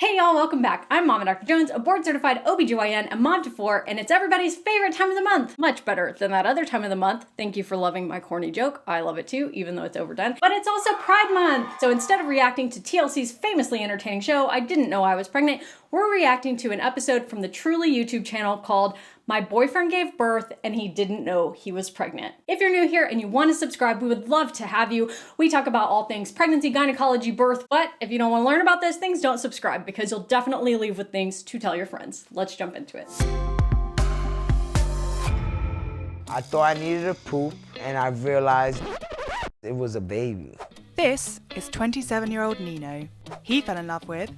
Hey y'all, welcome back. I'm Mama Dr. Jones, a board-certified ObGyn and mom to 4, and it's everybody's favorite time of the month. Much better than that other time of the month. Thank you for loving my corny joke. I love it too, even though it's overdone. But it's also Pride Month! So instead of reacting to TLC's famously entertaining show, I Didn't Know I Was Pregnant, we're reacting to an episode from the Truly YouTube channel called My Boyfriend Gave Birth and He Didn't Know He Was Pregnant. If you're new here and you want to subscribe, we would love to have you. We talk about all things pregnancy, gynecology, birth, but if you don't want to learn about those things, don't subscribe because you'll definitely leave with things to tell your friends. Let's jump into it. I thought I needed a poop and I realized it was a baby. This is 27-year-old Nino. He fell in love with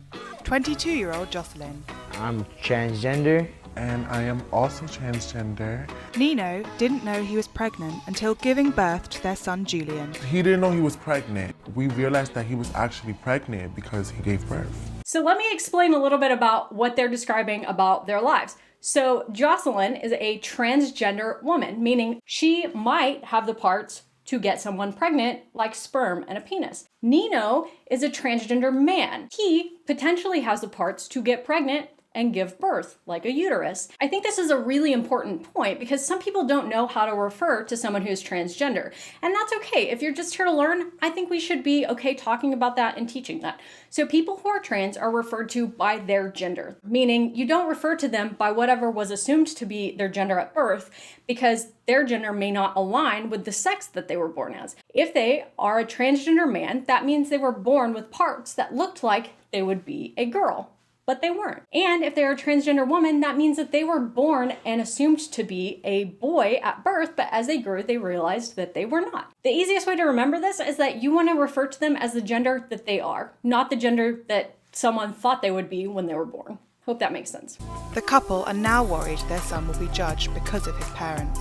22-year-old Joseline. I'm transgender. And I am also transgender. Nino didn't know he was pregnant until giving birth to their son Julian. He didn't know he was pregnant. We realized that he was actually pregnant because he gave birth. So let me explain a little bit about what they're describing about their lives. So Joseline is a transgender woman, meaning she might have the parts to get someone pregnant, like sperm and a penis. Nino is a transgender man. He potentially has the parts to get pregnant and give birth, like a uterus. I think this is a really important point because some people don't know how to refer to someone who's transgender. And that's okay. If you're just here to learn, I think we should be okay talking about that and teaching that. So people who are trans are referred to by their gender, meaning you don't refer to them by whatever was assumed to be their gender at birth because their gender may not align with the sex that they were born as. If they are a transgender man, that means they were born with parts that looked like they would be a girl, but they weren't. And if they're a transgender woman, that means that they were born and assumed to be a boy at birth, but as they grew, they realized that they were not. The easiest way to remember this is that you want to refer to them as the gender that they are, not the gender that someone thought they would be when they were born. Hope that makes sense. The couple are now worried their son will be judged because of his parents.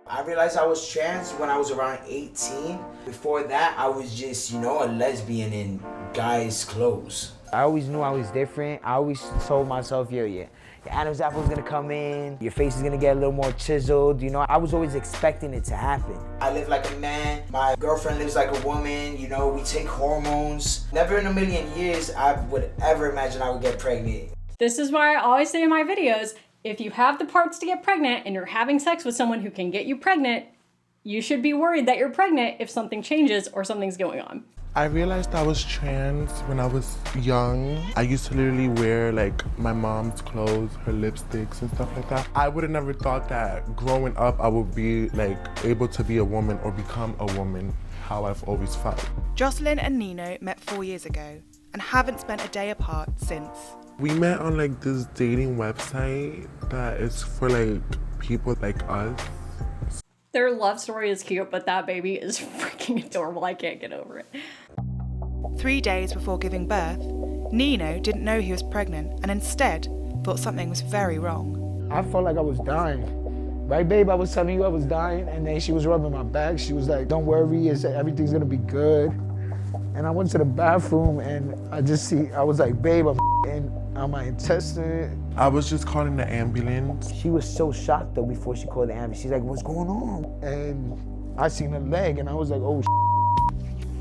I realized I was trans when I was around 18. Before that, I was just, a lesbian in guys' clothes. I always knew I was different. I always told myself, your Adam's apple's gonna come in, your face is gonna get a little more chiseled, I was always expecting it to happen. I live like a man, my girlfriend lives like a woman, we take hormones. Never in a million years I would ever imagine I would get pregnant. This is why I always say in my videos, if you have the parts to get pregnant and you're having sex with someone who can get you pregnant, you should be worried that you're pregnant if something changes or something's going on. I realized I was trans when I was young. I used to literally wear my mom's clothes, her lipsticks and stuff like that. I would have never thought that growing up I would be able to be a woman or become a woman, how I've always felt. Joseline and Nino met 4 years ago and haven't spent a day apart since. We met on this dating website that is for people like us. Their love story is cute, but that baby is freaking adorable. I can't get over it. 3 days before giving birth, Nino didn't know he was pregnant and instead thought something was very wrong. I felt like I was dying. Right, babe? I was telling you I was dying, and then she was rubbing my back. She was like, don't worry, everything's gonna be good. And I went to the bathroom and I was like, babe, I'm on my intestine. I was just calling the ambulance. She was so shocked though before she called the ambulance. She's like, what's going on? And I seen her leg and I was like, oh,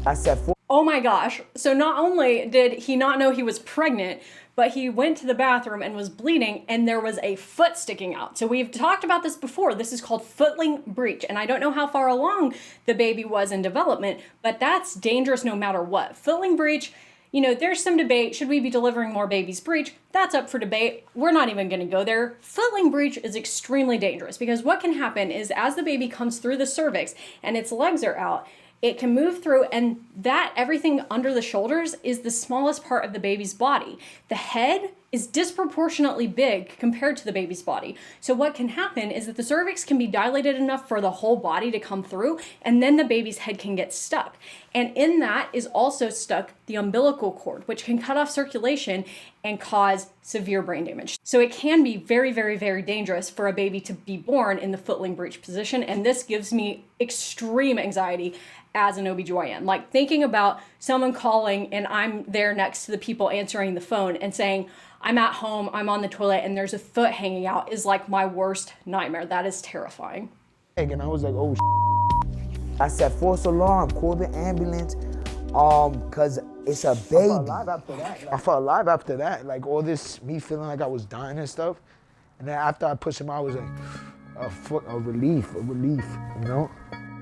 I said, oh my gosh. So not only did he not know he was pregnant, but he went to the bathroom and was bleeding and there was a foot sticking out. So we've talked about this before. This is called footling breech. And I don't know how far along the baby was in development, but that's dangerous no matter what. Footling breech, there's some debate. Should we be delivering more babies breech? That's up for debate. We're not even going to go there. Footling breech is extremely dangerous because what can happen is as the baby comes through the cervix and its legs are out, it can move through, and that everything under the shoulders is the smallest part of the baby's body. The head is disproportionately big compared to the baby's body. So what can happen is that the cervix can be dilated enough for the whole body to come through, and then the baby's head can get stuck. And in that is also stuck the umbilical cord, which can cut off circulation and cause severe brain damage. So it can be very, very, very dangerous for a baby to be born in the footling breech position, and this gives me extreme anxiety as an ObGyn. Thinking about someone calling and I'm there next to the people answering the phone and saying, I'm at home, I'm on the toilet, and there's a foot hanging out is my worst nightmare. That is terrifying. And I was like, oh, I said, false alarm, call the ambulance, cause it's a baby. I felt alive after that. Like all this, me feeling like I was dying and stuff. And then after I pushed him out, I was like, a relief, you know?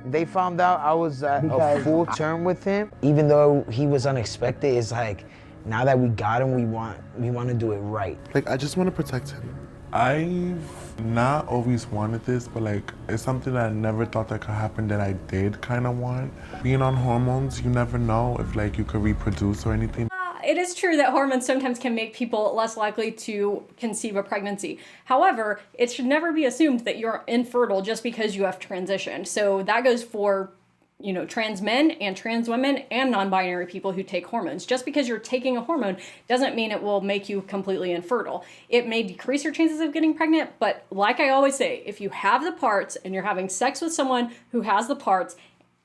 They found out I was at a full term with him. Even though he was unexpected, it's like, now that we got him, we want to do it right. Like, I just want to protect him. I've not always wanted this, but like, it's something that I never thought that could happen that I did kind of want. Being on hormones, you never know if like you could reproduce or anything. It is true that hormones sometimes can make people less likely to conceive a pregnancy. However, it should never be assumed that you're infertile just because you have transitioned. So that goes for, you know, trans men and trans women and non-binary people who take hormones. Just because you're taking a hormone doesn't mean it will make you completely infertile. It may decrease your chances of getting pregnant, but like I always say, if you have the parts and you're having sex with someone who has the parts,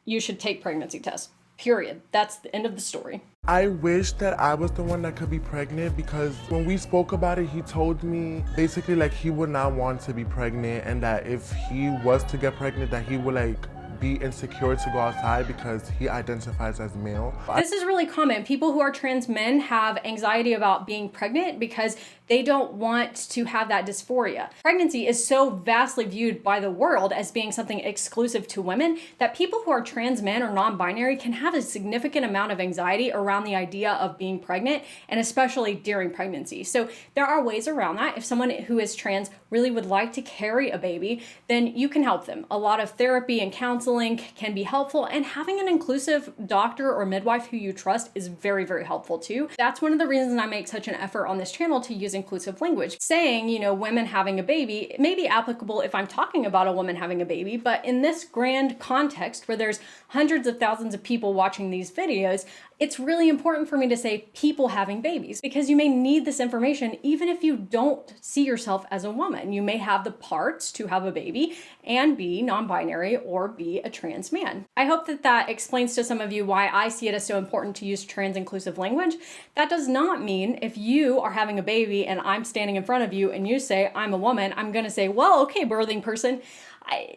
you should take pregnancy tests. Period. That's the end of the story. I wish that I was the one that could be pregnant, because when we spoke about it, he told me basically like he would not want to be pregnant, and that if he was to get pregnant, that he would like be insecure to go outside because he identifies as male. This is really common. People who are trans men have anxiety about being pregnant because they don't want to have that dysphoria. Pregnancy is so vastly viewed by the world as being something exclusive to women that people who are trans men or non-binary can have a significant amount of anxiety around the idea of being pregnant, and especially during pregnancy. So there are ways around that. If someone who is trans really would like to carry a baby, then you can help them. A lot of therapy and counseling can be helpful, and having an inclusive doctor or midwife who you trust is very, very helpful too. That's one of the reasons I make such an effort on this channel to use inclusive language. Saying, you know, women having a baby, it may be applicable if I'm talking about a woman having a baby, but in this grand context where there's hundreds of thousands of people watching these videos, it's really important for me to say people having babies, because you may need this information even if you don't see yourself as a woman. You may have the parts to have a baby and be non-binary or be a trans man. I hope that that explains to some of you why I see it as so important to use trans inclusive language. That does not mean if you are having a baby and I'm standing in front of you and you say, I'm a woman, I'm gonna say, well, okay, birthing person.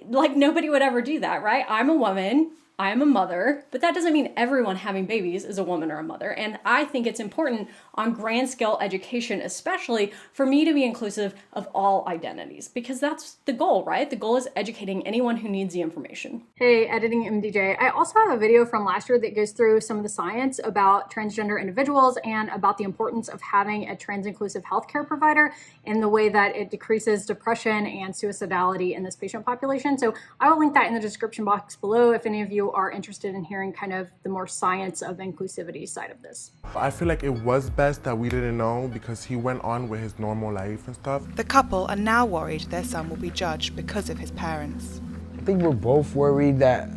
Like nobody would ever do that, right? I'm a woman. I am a mother, but that doesn't mean everyone having babies is a woman or a mother. And I think it's important on grand scale education, especially for me to be inclusive of all identities, because that's the goal, right? The goal is educating anyone who needs the information. Hey, Editing MDJ. I also have a video from last year that goes through some of the science about transgender individuals and about the importance of having a trans inclusive healthcare provider and the way that it decreases depression and suicidality in this patient population. So I will link that in the description box below if any of you are interested in hearing kind of the more science of inclusivity side of this. I feel like it was best that we didn't know, because he went on with his normal life and stuff. The couple are now worried their son will be judged because of his parents. I think we're both worried that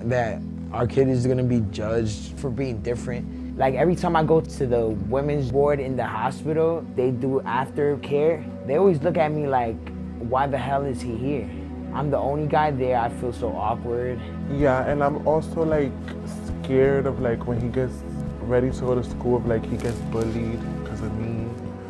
our kid is gonna be judged for being different. Like every time I go to the women's ward in the hospital, they do aftercare. They always look at me like, why the hell is he here? I'm the only guy there. I feel so awkward. Yeah, and I'm also like scared of like when he gets ready to go to school, of like he gets bullied because of me.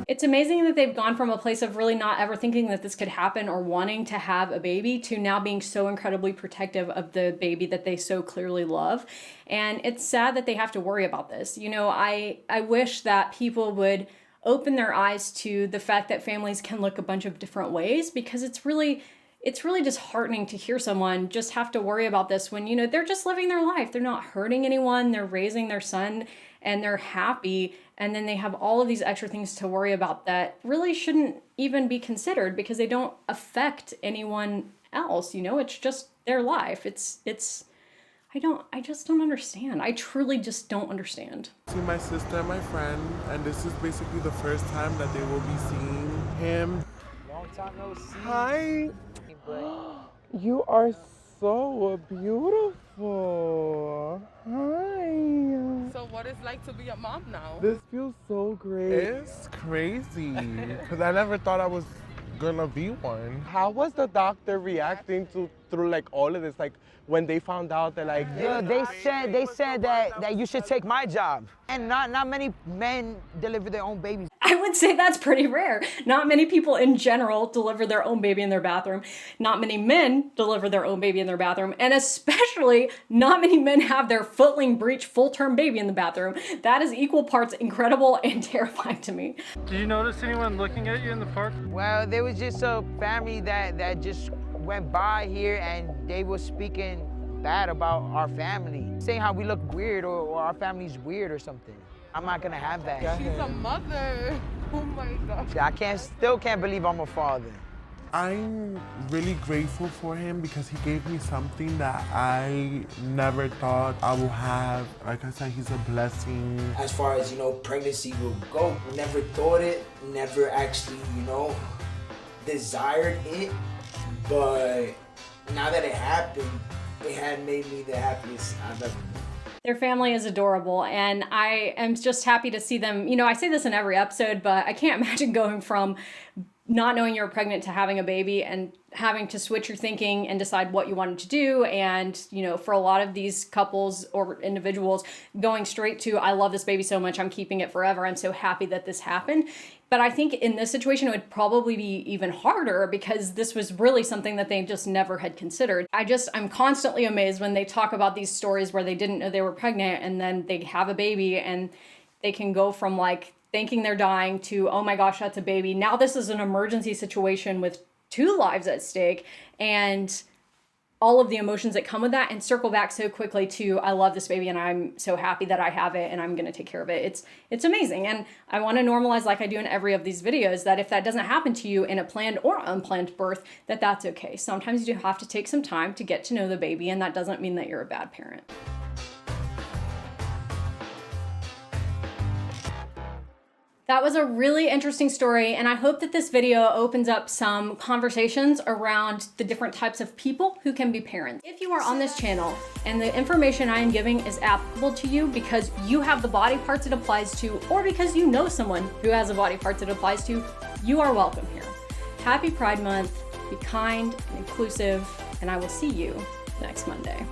It's amazing that they've gone from a place of really not ever thinking that this could happen or wanting to have a baby to now being so incredibly protective of the baby that they so clearly love. And it's sad that they have to worry about this. You know, I wish that people would open their eyes to the fact that families can look a bunch of different ways, because it's really disheartening to hear someone just have to worry about this when, you know, they're just living their life. They're not hurting anyone. They're raising their son and they're happy. And then they have all of these extra things to worry about that really shouldn't even be considered because they don't affect anyone else. You know, it's just their life. I just don't understand. I truly just don't understand. See my sister and my friend, and this is basically the first time that they will be seeing him. Long time no see. Hi. You are so beautiful. Hi. So what it's like to be a mom now? This feels so great. It's crazy, because I never thought I was gonna be one. How was the doctor reacting to through like all of this. Like when they found out that like Yeah, they said that you should take my job. And not many men deliver their own babies. I would say that's pretty rare. Not many people in general deliver their own baby in their bathroom. Not many men deliver their own baby in their bathroom. And especially not many men have their footling breech full-term baby in the bathroom. That is equal parts incredible and terrifying to me. Did you notice anyone looking at you in the park? Well, there was just a family that just went by here and they were speaking bad about our family, saying how we look weird or our family's weird or something. I'm not gonna have that. She's a mother. Oh my God. I still can't believe I'm a father. I'm really grateful for him because he gave me something that I never thought I would have. Like I said, he's a blessing. As far as, you know, pregnancy will go, never thought it, never actually, you know, desired it. But now that it happened, it had made me the happiest I've ever been. Their family is adorable, and I am just happy to see them. You know, I say this in every episode, but I can't imagine going from not knowing you're pregnant to having a baby and having to switch your thinking and decide what you wanted to do. And, you know, for a lot of these couples or individuals, going straight to, I love this baby so much, I'm keeping it forever. I'm so happy that this happened. But I think in this situation, it would probably be even harder because this was really something that they just never had considered. I'm constantly amazed when they talk about these stories where they didn't know they were pregnant and then they have a baby and they can go from like thinking they're dying to, oh my gosh, that's a baby. Now this is an emergency situation with 2 lives at stake and all of the emotions that come with that, and circle back so quickly to, I love this baby and I'm so happy that I have it and I'm gonna take care of it. It's amazing. And I wanna normalize, like I do in every of these videos, that if that doesn't happen to you in a planned or unplanned birth, that's okay. Sometimes you do have to take some time to get to know the baby, and that doesn't mean that you're a bad parent. That was a really interesting story, and I hope that this video opens up some conversations around the different types of people who can be parents. If you are on this channel and the information I am giving is applicable to you because you have the body parts it applies to, or because you know someone who has the body parts it applies to, you are welcome here. Happy Pride Month, be kind and inclusive, and I will see you next Monday.